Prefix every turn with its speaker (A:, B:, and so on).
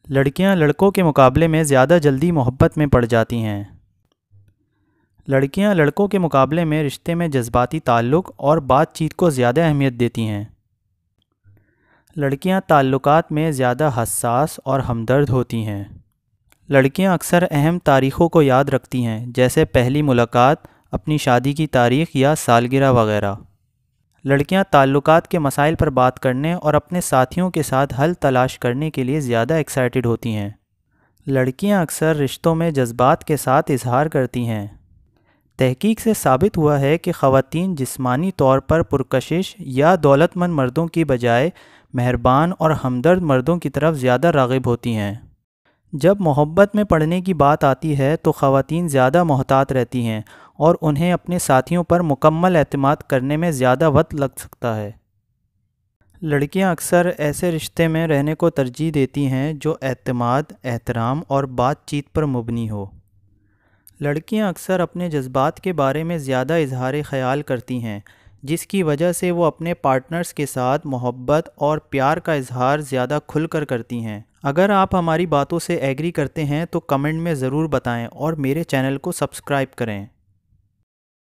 A: لڑکیاں لڑکوں کے مقابلے میں زیادہ جلدی محبت میں پڑ جاتی ہیں۔ لڑکیاں لڑکوں کے مقابلے میں رشتے میں جذباتی تعلق اور بات چیت کو زیادہ اہمیت دیتی ہیں۔ لڑکیاں تعلقات میں زیادہ حساس اور ہمدرد ہوتی ہیں۔ لڑکیاں اکثر اہم تاریخوں کو یاد رکھتی ہیں، جیسے پہلی ملاقات، اپنی شادی کی تاریخ یا سالگرہ وغیرہ۔ لڑکیاں تعلقات کے مسائل پر بات کرنے اور اپنے ساتھیوں کے ساتھ حل تلاش کرنے کے لیے زیادہ ایکسائٹڈ ہوتی ہیں۔ لڑکیاں اکثر رشتوں میں جذبات کے ساتھ اظہار کرتی ہیں۔ تحقیق سے ثابت ہوا ہے کہ خواتین جسمانی طور پر پرکشش یا دولت مند مردوں کی بجائے مہربان اور ہمدرد مردوں کی طرف زیادہ راغب ہوتی ہیں۔ جب محبت میں پڑنے کی بات آتی ہے تو خواتین زیادہ محتاط رہتی ہیں اور انہیں اپنے ساتھیوں پر مکمل اعتماد کرنے میں زیادہ وقت لگ سکتا ہے۔ لڑکیاں اکثر ایسے رشتے میں رہنے کو ترجیح دیتی ہیں جو اعتماد، احترام اور بات چیت پر مبنی ہو۔ لڑکیاں اکثر اپنے جذبات کے بارے میں زیادہ اظہار خیال کرتی ہیں، جس کی وجہ سے وہ اپنے پارٹنرز کے ساتھ محبت اور پیار کا اظہار زیادہ کھل کر کرتی ہیں۔ اگر آپ ہماری باتوں سے ایگری کرتے ہیں تو کمنٹ میں ضرور بتائیں اور میرے چینل کو سبسکرائب کریں۔